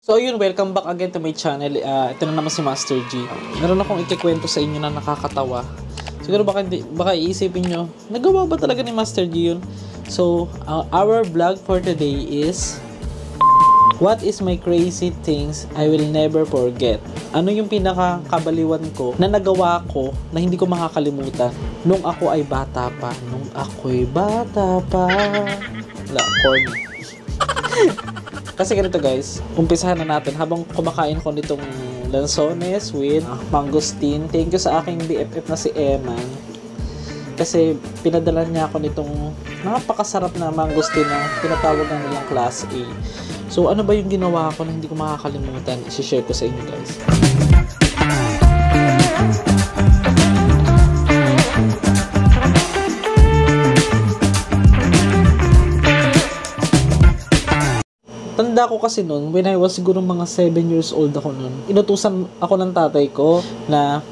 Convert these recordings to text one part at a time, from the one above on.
So ayun, welcome back again to my channel. Ito na naman si Master G. Meron akong ikikwento sa inyo na nakakatawa. Siguro baka iisipin nyo, nagawa ba talaga ni Master G yun? So, our vlog for today is what is my crazy things I will never forget? Ano yung pinakakabaliwan ko na nagawa ko na hindi ko makakalimutan nung ako ay bata pa? Wala, corny. Kasi ganito guys, umpisahan na natin habang kumakain ko nitong lansones with mangosteen. Thank you sa aking BFF na si Eman. Kasi pinadala niya ako nitong napakasarap na mangosteen na tinatawag ng nilang Class A. So ano ba yung ginawa ko na hindi ko makakalimutan? I-share ko sa inyo guys. Tanda ko kasi noon, when I was siguro mga 7 years old ako noon, inutusan ako ng tatay ko na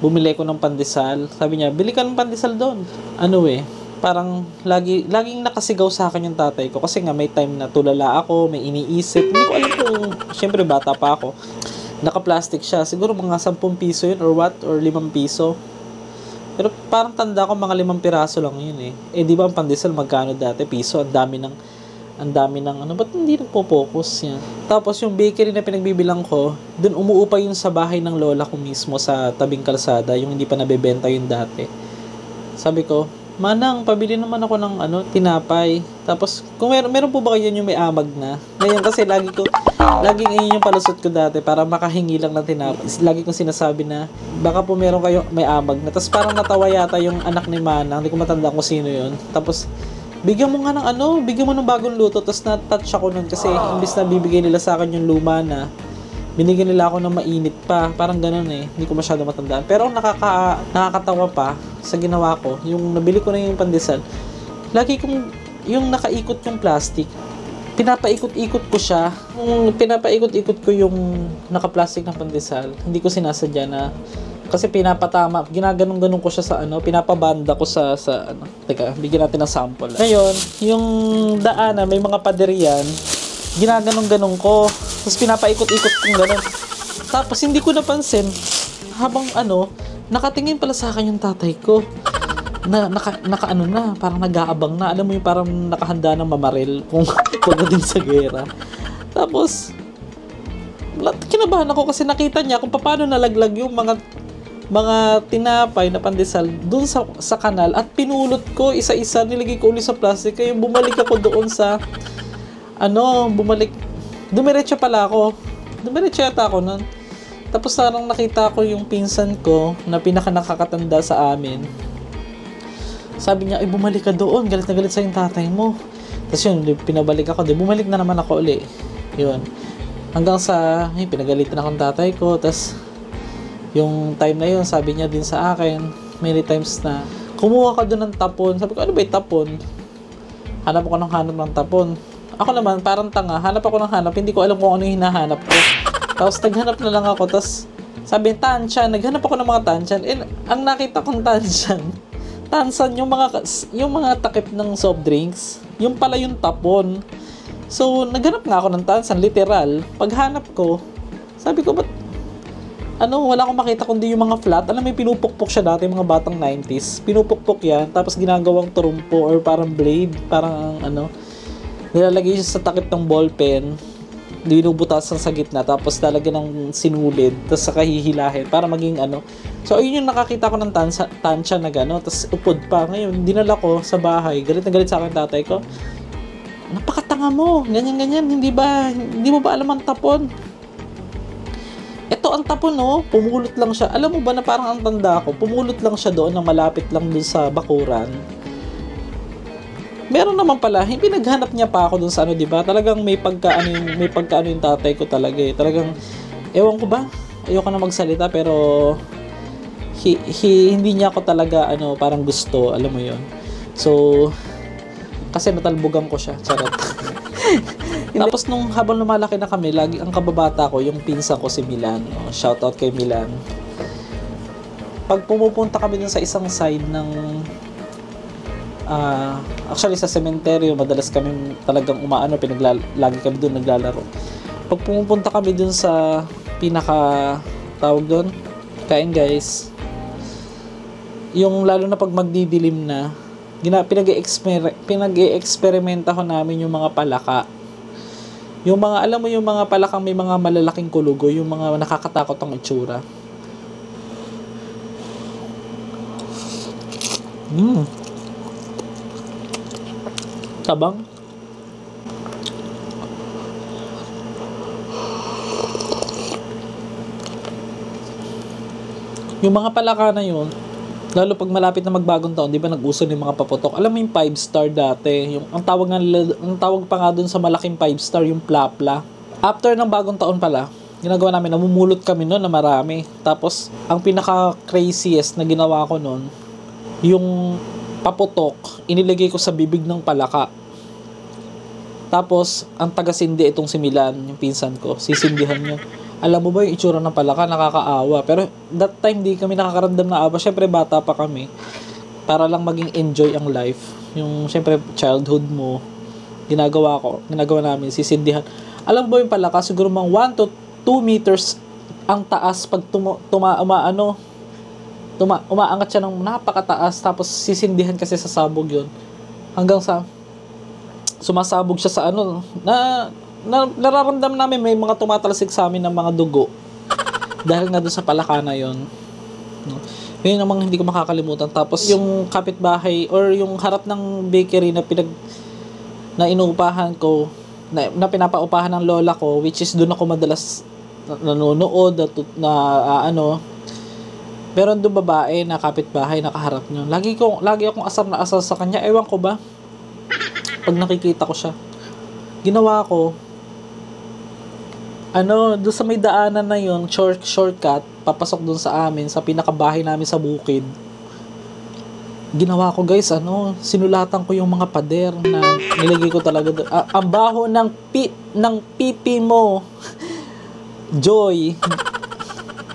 bumili ko ng pandesal. Sabi niya, bili ka ng pandesal doon. Parang laging nakasigaw sa akin yung tatay ko. Kasi nga may time na tulala ako, may iniisip. Hindi ko alam kung, syempre bata pa ako. Naka-plastic siya. Siguro mga 10 piso yun or 5 piso. Pero parang tanda ko mga 5 piraso lang yun eh. Di ba ang pandesal magkano dati? Piso, ang dami ng ba't hindi nagpo-focus yan? Tapos yung bakery na pinagbibilang ko, dun umuupa yun sa bahay ng lola ko mismo sa tabing kalsada, yung hindi pa nabebenta yun dati. Sabi ko, Manang, pabili naman ako ng tinapay. Tapos, kung meron po ba kayo yung may amag na? Ngayon kasi laging ayun yung palusot ko dati para makahingi lang ng tinapay. Lagi kong sinasabi na, baka po meron kayo may amag na. Tapos parang natawa yata yung anak ni Manang, hindi ko matanda kung sino yun. Tapos, bigyan mo nga ng bigyan mo ng bagong luto. Tapos na-touch ako nun kasi imbis na bibigay nila sa akin yung luma na, binigyan nila ako ng mainit pa. Parang ganun eh. Hindi ko masyado matandaan. Pero nakakatawa pa sa ginawa ko, yung nabili ko na yung pandesal, lagi kong, yung nakaikot yung plastic, pinapaikot-ikot ko siya. Pinapaikot-ikot ko yung naka-plastic na pandesal. Hindi ko sinasadya na, kasi pinapatama, ginaganong-ganong ko siya sa pinapabanda ko sa teka, bigyan natin ng sample. Ngayon, yung daan may mga pader yan, ginaganong-ganong ko, tapos pinapaikot-ikot kong ganon. Tapos hindi ko napansin, habang nakatingin pala sa akin yung tatay ko, na parang nag-aabang na, alam mo yung parang nakahanda ng mamaril, kung pagdating sa gera. Tapos, kinabahan ako kasi nakita niya kung paano nalaglag yung mga tinapay na pandesal dun sa kanal at pinulot ko isa-isa, nilagay ko ulit sa plastic. Kaya bumalik ako doon sa dumiretso yata ako nun. Tapos parang nakita ko yung pinsan ko na nakakatanda sa amin. Sabi niya, bumalik ka doon, galit na galit sa yung tatay mo. Tapos yun, pinabalik ako, bumalik na naman ako uli. Yun, hanggang sa pinagalitan ako ng tatay ko. Tapos yung time na yun, sabi niya din sa akin, many times na, kumuha ka doon ng tapon. Sabi ko, ano ba yung tapon? Hanap ng tapon. Ako naman, parang tanga, hanap ako ng hanap, hindi ko alam kung ano yung hinahanap ko. Tapos naghanap na lang ako, tapos sabi, tansyan, naghanap ako ng mga tansyan. Ang nakita kong tansan, yung mga takip ng soft drinks, yung pala yung tapon. So, naghanap nga ako ng tansan, literal. Paghanap ko, sabi ko, ba't wala akong makita kundi yung mga flat. Alam mo, may pinupukpok siya dati, mga batang 90s. Pinupukpok yan, tapos ginagawang turumpo or parang blade, parang nilalagay siya sa takip ng ballpen, binubutasan sa gitna, tapos lalagyan ng sinulid, tapos saka hihilahin para maging So, ayun yung nakakita ko ng tansya na gano'n, tapos upod pa. Ngayon, dinala ko sa bahay, galit na galit sa akin tatay ko. Napakatanga mo, ganyan-ganyan, hindi mo ba alam ang tapon? Ito ang tapon, pumulot lang siya. Alam mo ba na parang ang tanda ko, pumulot lang siya doon na malapit lang doon sa bakuran. Meron naman pala, pinaghanap niya pa ako doon sa di ba? Talagang may pagkaano yung tatay ko talaga eh. Talagang, ewan ko ba? Ayoko na magsalita pero hindi niya ako talaga parang gusto, alam mo yon. So, kasi natalbugan ko siya, charot. Tapos nung habang lumalaki na kami, lagi ang kababata ko, yung pinsan ko si Milan. Shoutout kay Milan. Pag pumupunta kami dun sa isang side ng actually sa sementeryo, madalas kami talagang lagi kami doon naglalaro. Pag pumupunta kami dun sa pinaka tawag doon, kain guys, yung lalo na pag magdidilim na, pinag-e-eksperimenta ko namin yung mga palaka. Yung mga, alam mo yung mga palakang may mga malalaking kulugo, yung mga nakakatakot ang itsura. Tabang. Yung mga palaka na yun, lalo pag malapit na magbagong taon, di ba nag-uso yung mga paputok. Alam mo yung 5-star dati, yung ang tawag pa nga dun sa malaking 5-star yung plapla. After ng bagong taon pala, ginagawa namin, namumulot kami noon na marami. Tapos ang pinaka craziest na ginawa ko noon, yung paputok, inilagay ko sa bibig ng palaka. Tapos ang taga-sindi itong si Milan, yung pinsan ko, sisindihan niya. Alam mo ba yung itsura ng palaka, nakakaawa. Pero that time di kami nakakaramdam na awa. Syempre bata pa kami. Para lang maging enjoy ang life. Yung syempre childhood mo. Ginagawa namin, sisindihan. Alam mo ba yung palaka, siguro mga 1 to 2 meters ang taas pag umaangat siya ng napakataas. Tapos sisindihan kasi sa sabog yun. Hanggang sa sumasabog siya sa nararamdam namin may mga tumatalsik sa amin ng mga dugo dahil nga doon sa palaka na yun. Yun ang mga hindi ko makakalimutan. Tapos yung kapitbahay or yung harap ng bakery na inuupahan ko, na pinapaupahan ng lola ko, which is doon ako madalas nanonood pero doon babae na kapitbahay nakaharap niyo. Lagi akong asar na asar sa kanya. Ewan ko ba, pag nakikita ko siya, ginawa ko, doon sa may daanan na yun, shortcut, papasok doon sa amin, sa pinakabahay namin sa bukid. Ginawa ko guys, sinulatan ko yung mga pader na nilagay ko talaga doon. Ang baho ng pipi mo, Joy.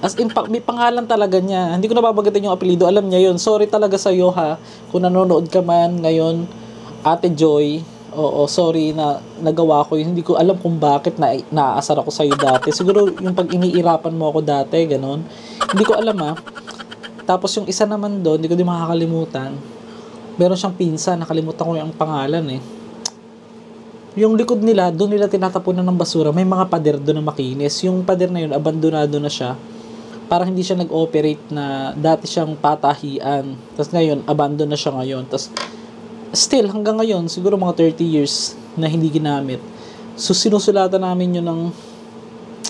As in, may pangalan talaga niya. Hindi ko nababagatin yung apelido, alam niya yun. Sorry talaga sa'yo ha, kung nanonood ka man ngayon, Ate Joy. Oo, sorry na nagawa ko yun. Hindi ko alam kung bakit naaasar ako sa'yo dati. Siguro yung pag iniirapan mo ako dati, ganon. Hindi ko alam Tapos yung isa naman doon, hindi ko din makakalimutan. Meron siyang pinsan, nakalimutan ko yung pangalan Yung likod nila, doon nila tinatapunan ng basura. May mga pader doon na makinis. Yung pader na yun, abandonado na siya. Parang hindi siya nag-operate na dati siyang patahian. Tapos ngayon, abandon na siya ngayon. Tapos still, hanggang ngayon, siguro mga 30 years na hindi ginamit. So, sinusulatan namin yun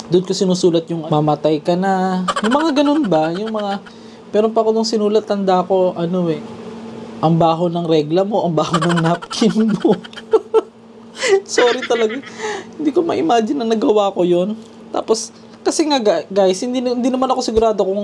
doon ko sinusulat yung mamatay ka na. Yung mga ganun ba? Yung mga, pero pa ko nung sinulat, tanda ko, ang baho ng regla mo, ang baho ng napkin mo. Sorry talaga. Hindi ko ma-imagine na nagawa ko yun. Tapos, kasi nga guys, hindi naman ako sigurado kung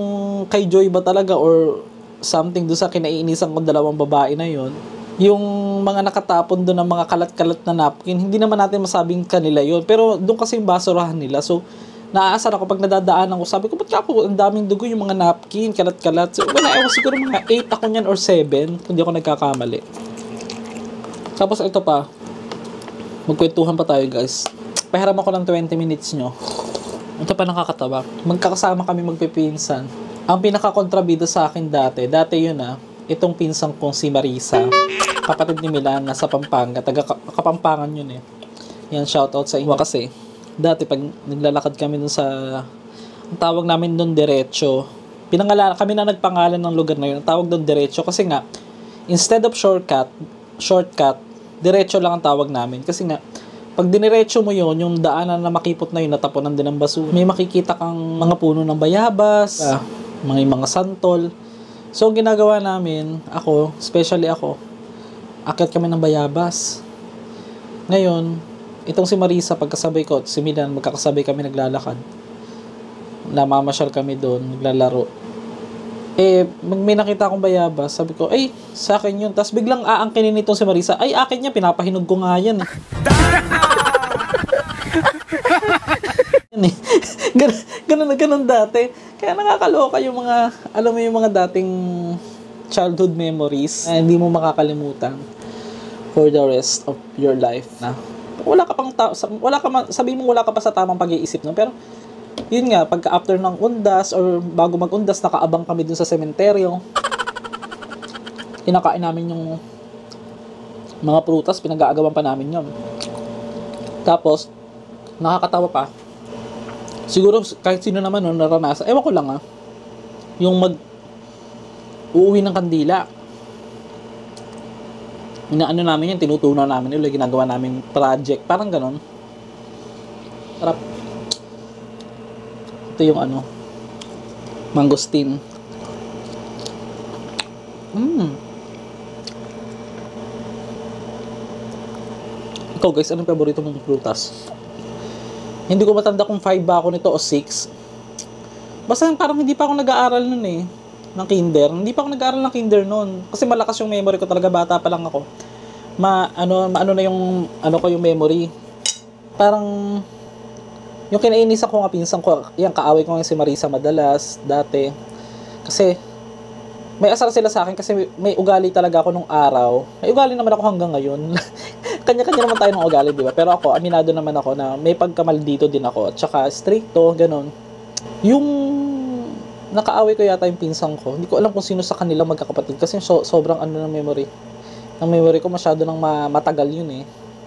kay Joy ba talaga or something doon sa kinaiinisan kong dalawang babae na yon. Yung mga nakatapon doon ng mga kalat-kalat na napkin, hindi naman natin masabing kanila yon. Pero doon kasi yung basurahan nila. So, naaasar ako pag nadadaanan ko. Sabi ko, ba't ako ang daming dugo yung mga napkin, kalat-kalat. So, ewan siguro mga 8 ako niyan or 7, kung di ako nagkakamali. Tapos ito pa, magkwentuhan pa tayo guys. Pahiram ako ng 20 minutes nyo. Ito pa nakakatawa. Magkakasama kami magpipinsan. Ang pinaka-kontrabida sa akin dati yun itong pinsang kong si Marisa, kapatid ni Milan, nasa Pampanga, Kapampangan yun Yan, shoutout sa inyo. Kasi, dati pag naglalakad kami dun sa, ang tawag namin dun diretso, kami na nagpangalan ng lugar na yun, ang tawag dun diretso, kasi nga, instead of shortcut, diretso lang ang tawag namin. Kasi nga, pag diniretso mo yun, yung daanan na makipot na yun, natapunan din ng basura. May makikita kang mga puno ng bayabas, mga santol. So, ginagawa namin, especially ako, akyat kami ng bayabas. Ngayon, itong si Marisa, pagkasabay ko, si Milan, magkakasabay kami naglalakad. Namamasyal kami doon, naglalaro. May nakita akong bayabas, sabi ko, sa akin yun. Tapos biglang aangkinin nitong si Marisa, akin niya, pinapahinog ko nga yan Ganun dati. Kaya nakakaloka yung mga, alam mo yung mga dating childhood memories na hindi mo makakalimutan for the rest of your life wala ka pang sabihin mo wala ka pa sa tamang pag-iisip no, pero yun nga, pagka after ng undas or bago mag-undas, nakaabang kami dun sa sementeryo. Kinakain namin yung mga prutas, pinag-aagawan pa namin yun. Tapos, nakakatawa pa. Siguro, kahit sino naman no, naranasan, ewan ko lang yung uuwi ng kandila. Inaano namin yun, tinutunan namin yun, ginagawa namin project, parang ganon. Sarap. Ito yung mangosteen. Ikaw guys, anong paborito mong prutas? Hindi ko matanda kung 5 ba ako nito o 6. Basta parang hindi pa ako nag-aaral nun ng kinder. Hindi pa ako nag-aaral ng kinder nun. Kasi malakas yung memory ko talaga, bata pa lang ako. Maano na yung yung memory. Parang yung kinainisan ko nga pinsan ko, yan kaaway ko nga si Marisa madalas dati. Kasi may asar sila sa akin kasi may ugali talaga ako nung araw. May ugali naman ako hanggang ngayon. Kanya-kanya naman tayo ng ugali, di ba? Pero ako, aminado naman ako na may pagkamaldito din ako. At saka stricto, ganun. Yung nakaaway ko yata yung pinsan ko. Hindi ko alam kung sino sa kanila magkakapatid kasi sobrang ng memory. Ang memory ko masyado nang matagal yun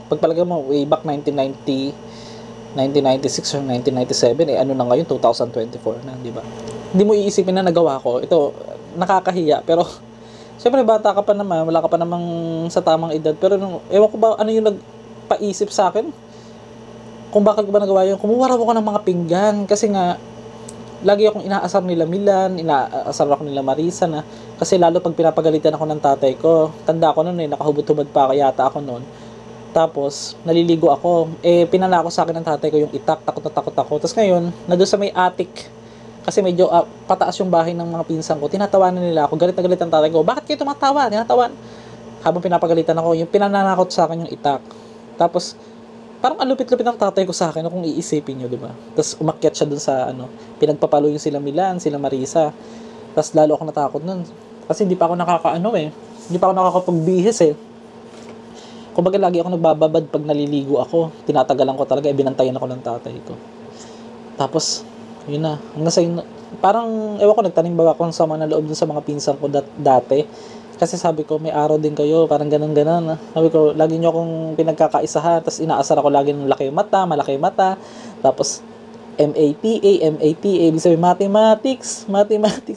Pagpalagay mo, way back 1996 or 1997, na ngayon, 2024 na, di ba? Hindi mo iisipin na nagawa ko. Ito, nakakahiya, pero syempre bata ka pa naman, wala ka pa namang sa tamang edad, pero ewan ko ba ano yung nagpaisip sa akin kung bakit ko ba nagawa yun. Kumuha raw ako ng mga pinggan kasi nga lagi akong inaasar nila Milan, inaasar ako nila Marisa na kasi lalo pag pinapagalitan ako ng tatay ko. Tanda ko noon nakahubad-hubad pa yata ako noon. Tapos naliligo ako, pinanako sa akin ng tatay ko yung itak, takot na takot ako. Tapos ngayon, doon sa may attic, kasi medyo pataas yung bahay ng mga pinsan ko, tinatawanan nila ako, galit na galit ang tatay ko, bakit kayo tumatawa? Tinatawan. Habang pinapagalitan ako, yung pinananakot sa akin yung itak. Tapos parang alupit-lupit ng tatay ko sa akin kung iisipin nyo, di ba? Tapos umakyat siya dun sa pinagpapalo yung sila Milan, sila Marisa. Tapos lalo ako natakot nun. Kasi hindi pa ako hindi pa ako nakakapagbihis Kumbaga lagi ako nagbababad pag naliligo ako. Tinatagalan ko talaga, binantayan ako ng tatay ko. Tapos, yun na. Hanggang sa yun, parang, ewan ko, nagtanim ba ako sa mga loob dun sa mga pinsan ko dati. Kasi sabi ko, may araw din kayo, parang ganun-ganun. Sabi ko, lagi nyo akong pinagkakaisahan, tapos inaasar ako lagi ng malaki yung mata. Tapos, MATA, ibig sabihin, mathematics.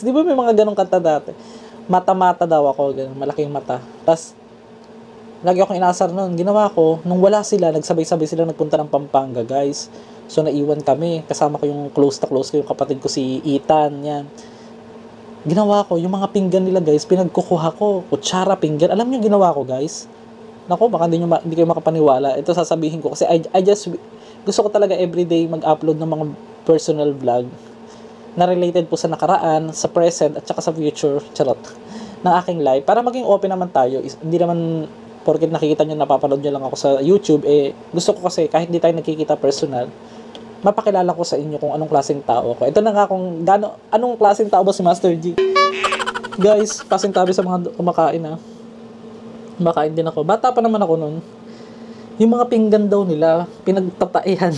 Di ba may mga ganong kanta dati? Mata-mata daw ako, ganun, malaki yung mata. Tapos, lagi akong inaasar noon. Ginawa ko, nung wala sila, nagsabay-sabay sila nagpunta ng Pampanga, guys. So, naiwan kami. Kasama ko yung close ko, yung kapatid ko si Ethan, yan. Ginawa ko, yung mga pinggan nila, guys, pinagkukuha ko. Kutsara, pinggan. Alam niyo ginawa ko, guys? Naku, baka hindi kayo makapaniwala. Ito sasabihin ko. Kasi gusto ko talaga everyday mag-upload ng mga personal vlog na related po sa nakaraan, sa present, at saka sa future, charot, ng aking life. Para maging open naman tayo. Hindi naman porket nakikita nyo, napapanood nyo lang ako sa YouTube, gusto ko kasi kahit hindi tayo nakikita personal, mapakilala ko sa inyo kung anong klaseng tao ko. Ito na nga kung anong klaseng tao ba si Master G. Guys, pasintabi sa mga kumakain Kumakain din ako. Bata pa naman ako nun. Yung mga pinggan daw nila, pinagtataihan.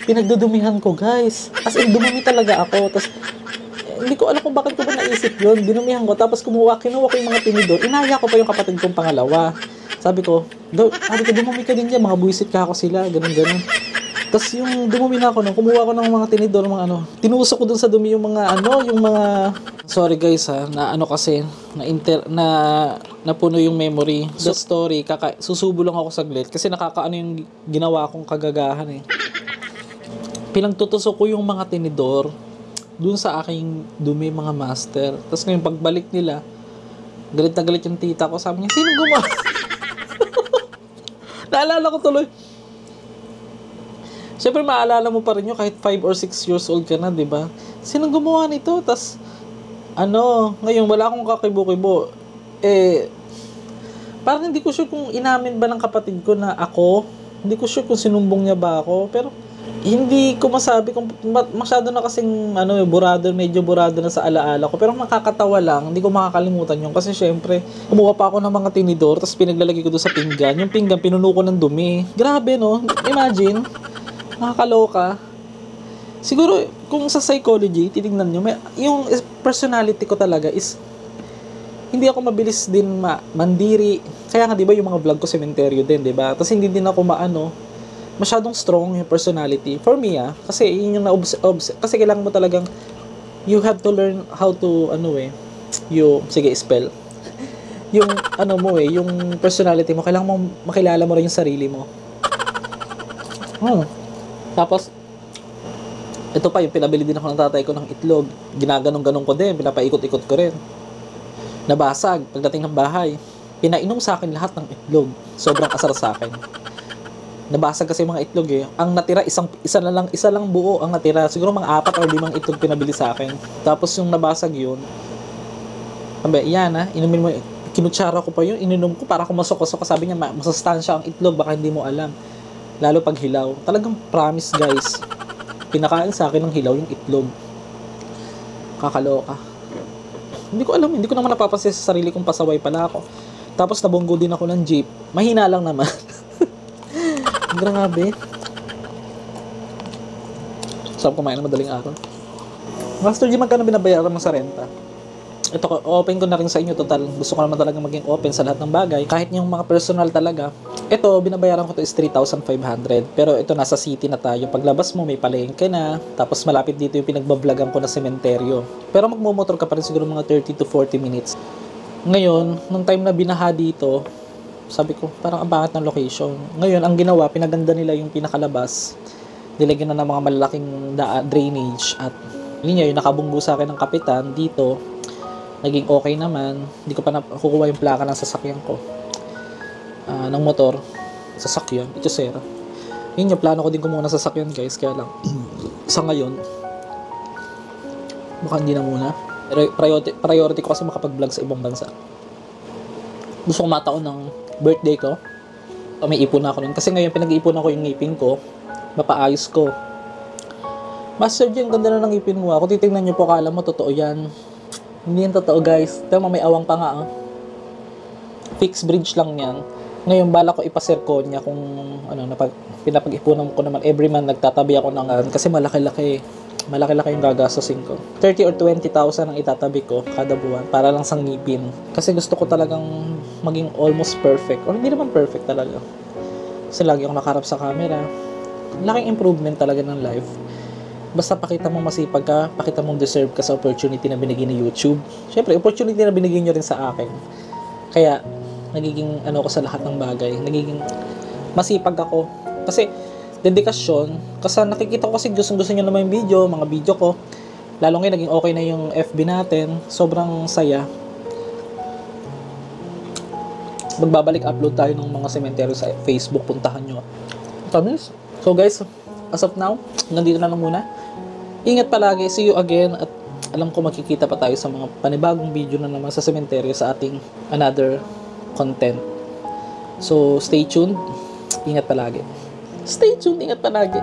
Pinagdudumihan ko, guys. As in, dumumi talaga ako. Tapos, hindi ko alam kung bakit ko ba naisip yun. Dinumihan ko, tapos kinuha ko yung mga tinidor. Inaya ko pa yung kapatid kong pangalawa. Sabi ko, dumumi ka din dyan, mga buwisit ka ako sila, ganun. Tapos yung dumumi na ako, kumuha ko ng mga tinidor, tinusok ko dun sa dumi yung mga sorry guys kasi, napuno yung memory. The story, susubo lang ako saglit, kasi nakakaano yung ginawa kong kagagahan Pinagtutusok ko yung mga tinidor, dun sa aking dumi, mga master. Tapos ngayon, pagbalik nila, galit na galit yung tita ko. Sabi niya, sino gumawa? Naalala ko tuloy. Siyempre, maalala mo pa rin yun kahit 5 or 6 years old ka na, di ba? Sino gumawa nito? Tapos, ngayon, wala akong kakibo-kibo. Parang hindi ko sure kung inamin ba ng kapatid ko na ako. Hindi ko sure kung sinumbong niya ba ako. Pero, Hindi ko masabi kung masyado na kasing burado, medyo burado na sa alaala ko, pero nakakatawa lang, hindi ko makakalimutan yun kasi syempre kumuha pa ako ng mga tinidor tapos pinaglalagay ko doon sa pinggan, yung pinggan pinuno ko ng dumi. Grabe, no? Imagine, nakakaloka. Siguro kung sa psychology titingnan nyo, yung personality ko talaga is hindi ako mabilis din mandiri. Kaya nga 'di ba yung mga vlog ko sementeryo din, 'di ba? Tapos hindi din ako masyadong strong yung personality. For me, kasi yun yung kasi kailangan mo talagang, you have to learn how to, sige, spell. Yung, yung personality mo, kailangan mo makilala mo rin yung sarili mo. Tapos, ito pa, yung pinabili din ako ng tatay ko ng itlog. Ginaganong-ganong ko din, pinapaikot-ikot ko rin. Nabasag, pagdating ng bahay. Pinainom sa akin lahat ng itlog. Sobrang asar sa akin. Nabasag kasi mga itlog eh. Ang natira, isa lang buo ang natira. Siguro mga 4 or 5 itlog pinabili sa akin. Tapos yung nabasag yun, sabi, yan inumin mo, kinutsara ko pa yun, ininom ko para kumasok-kusok. Sabi niya, masasustansya ang itlog, baka hindi mo alam. Lalo pag hilaw. Talagang promise guys, pinakain sa akin ng hilaw yung itlog. Kakaloka. Hindi ko naman napapansin sa sarili kong pasaway pala ako. Tapos nabunggo din ako ng jeep. Mahina lang naman. Grabe. Sarap kumain ng madaling araw. Master G, magkano binabayaran mo sa renta? Ito, open ko na rin sa inyo. Total, gusto ko naman talaga maging open sa lahat ng bagay. Kahit yung mga personal talaga. Ito, binabayaran ko to is 3,500. Pero ito, nasa city na tayo. Paglabas mo, may palengke na. Tapos malapit dito yung pinagbablagan ko na sementeryo. Pero magmumotor ka pa rin siguro mga 30 to 40 minutes. Ngayon, nung time na binaha dito, sabi ko, parang ang pangit ng location. Ngayon, ang ginawa, pinaganda nila yung pinakalabas. Nilagyan na ng mga malalaking drainage. At yun yung nakabunggo sa akin ng kapitan dito. Naging okay naman. Hindi ko pa nakukuha yung plaka ng sasakyan ko. Ng motor. Sasakyan. Ito sir. Yun yung plano ko din kumuha ng sasakyan guys. Kaya lang, sa ngayon, baka hindi na muna. Priority ko kasi makapag-vlog sa ibang bansa. Gusto ko mataon ng birthday ko. May ipon na ako nun. Kasi ngayon pinag-iipunan ko yung ngipin ko. Mapaayos ko. Master G, ang ganda na ng ngipin mo. Kung titignan nyo po, akala mo totoo yan. Hindi yan totoo guys. Tama, may awang pa nga. Fixed bridge lang yan. Ngayon bala ko ipasirkonya kung pinapag-ipunan ko naman. Every month nagtatabi ako ng kasi malaki-laki yung gagastusin ko. 30 or 20,000 ang itatabi ko kada buwan para lang sa ngipin. Kasi gusto ko talagang maging almost perfect. Or hindi naman perfect talaga. Kasi lagi ako nakaharap sa camera. Laking improvement talaga ng life. Basta pakita mong masipag ka, pakita mong deserve ka sa opportunity na binigay ni YouTube. Siyempre, opportunity na binigay nyo rin sa akin. Kaya, nagiging ko sa lahat ng bagay. Nagiging masipag ako. Kasi, dedikasyon. Kasi nakikita ko kasi gusto nyo naman yung mga video ko. Lalo ngayon, naging okay na yung FB natin. Sobrang saya. Magbabalik upload tayo ng mga sementeryo sa Facebook. Puntahan nyo. Promise. So guys, as of now, nandito na lang muna. Ingat palagi. See you again. At alam ko makikita pa tayo sa mga panibagong video na naman sa sementeryo sa ating another content. So, stay tuned. Ingat palagi. Stay tuned. Ingat palagi.